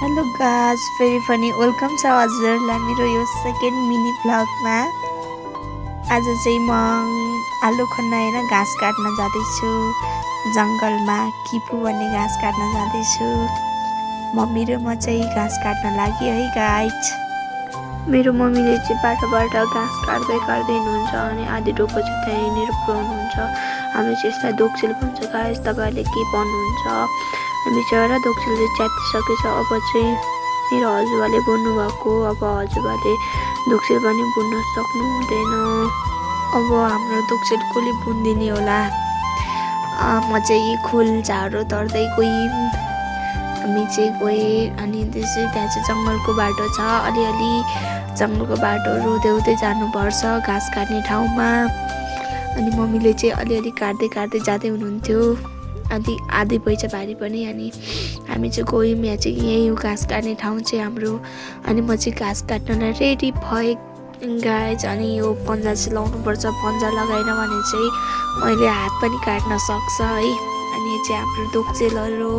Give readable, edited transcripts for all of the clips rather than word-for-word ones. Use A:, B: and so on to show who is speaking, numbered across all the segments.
A: Hello guys फेरि पनि welcome छ हजुरहरूलाई मेरो यो सेकेन्ड मिनी भ्लगमा। आज चाहिँ म आलु खन्न हैन घाँस काट्न जाँदैछु जङ्गलमा। किपु भन्ने घाँस काट्न जाँदैछु। मम्मी र म चाहिँ घाँस काट्न लागि है गाइस। मेरो मम्मीले चाहिँ बाटोबाट घाँस काट्दै हुनुहुन्छ अनि आधी टोको चाहिँ त्यहीँनिर पुऱ्याउनुहुन्छ। हामी चाहिँ यसलाई दोक्सिल भन्छ गाइस, तपाईहरुले के भन्नुहुन्छ? बिचरा दोक्सिल चाहिँ च्यातिसकेछ। अब चाहिँ मेरो हजुरबाले बुन्नु भएको, अब हजुरबाले दोक्सिल पनि बुन्न सक्नु हुँदैन। अब हाम्रो दोक्सिल कसले बुनिदिने होला? म चाहिँ खोल झारो तर्दै गयौँ। हामी चाहिँ गए अनि त्यसै त्यहाँ चाहिँ जङ्गलको बाटो छ। अलिअलि जङ्गलको बाटो रुँदै जानुपर्छ घाँस काट्ने ठाउँमा। अनि मम्मीले चाहिँ अलिअलि काट्दै जाँदै हुनुहुन्थ्यो। आधी पैसा भारी पनि। अनि हामी चाहिँ गयौँ। यहाँ चाहिँ यही हो घाँस काट्ने ठाउँ चाहिँ हाम्रो। अनि म चाहिँ घाँस काट्नलाई रेडी भएँ गाइस। अनि यो पन्जा चाहिँ लाउनुपर्छ। पन्जा लगाएन भने चाहिँ मैले हात पनि काट्न सक्छ है। अनि यो चाहिँ हाम्रो दोक्सेलहरू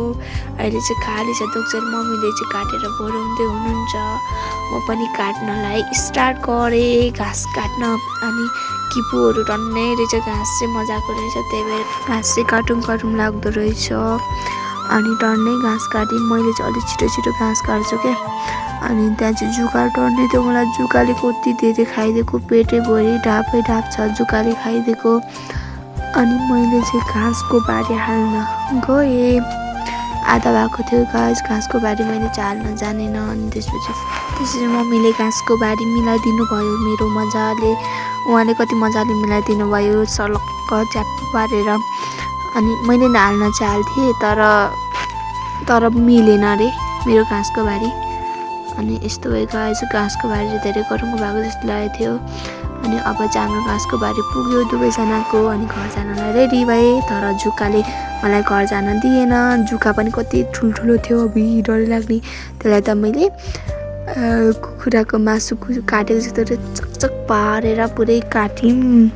A: अहिले चाहिँ खाली छ दोक्सेल। मम्मीले चाहिँ काटेर भोराउँदै हुनुहुन्छ। म पनि काट्नलाई स्टार्ट गरेँ घाँस काट्न। अनि किपुहरू टन्नै रहेछ। घाँस चाहिँ मजाको रहेछ, त्यही भएर घाँस चाहिँ काटौँ लाग्दो रहेछ। अनि टन्नै घाँस काटेँ। मैले चाहिँ अलिक छिटो घाँस काट्छु क्या। अनि त्यहाँ चाहिँ जुका टन्नै थियो। मलाई जुकाले कति धेरै खाइदिएको, पेटैभरि ढाप छ जुकाले खाइदिएको। अनि मैले चाहिँ घाँसको बारी हाल्न गएँ। आधा भएको थियो घाँसको बारी मैले चाहिँ हाल्न जानेन। अनि त्यसपछि मम्मीले घाँसको बारी मिलाइदिनु भयो मेरो मजाले। उहाँले कति मजाले मिलाइदिनु भयो सलक्क च्याप्प पारेर। अनि मैले हाल्न चाहिँ हाल्थेँ तर मिलेन अरे मेरो घाँसको बारी। अनि यस्तो भयो घाँसको बारी चाहिँ धेरै गरौँको भएको जस्तो लागेको थियो। अनि अब चाहिँ हाम्रो घाँसको बारी पुग्यो दुवैजनाको। अनि घर जानलाई रेडी भए, तर जुकाले मलाई घर जान दिएन। जुका पनि कति ठुल्ठुलो थियो, अबुई डर लाग्ने। त्यसलाई त मैले कुखुराको मासु काटेको जस्तो चकचक पारेर पुरै काट्यौँ।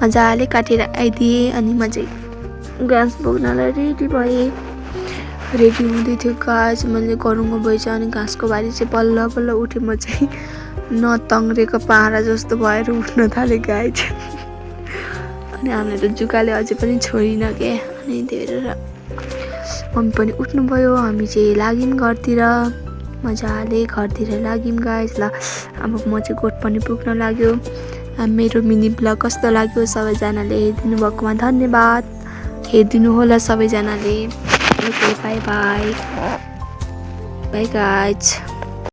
A: मजाले काटेर आइदिएँ। अनि म चाहिँ घाँस बोक्नलाई रेडी भएँ। रेडी हुँदै थियो गाइस। मैले गरौँको भएछ। अनि घाँसको बारी चाहिँ बल्ल उठेँ। म चाहिँ नतङ्ग्रेको पारा जस्तो भएर उठ्न थालेँ गाइस। अनि हामीले त जुकाले अझै पनि छोडिन के। अनि त्यही भएर मम्मी पनि उठ्नुभयो। हामी चाहिँ लाग्यौँ घरतिर। मजाले घरतिर लाग्यौँ गाइस। ल अब म चाहिँ गोठ पनि पुग्न लाग्यो। मेरो मिनी ब्लग कस्तो लाग्यो सबैजनाले हेरिदिनु भएकोमा धन्यवाद। हेरिदिनु होला सबैजनाले। Okay by guys.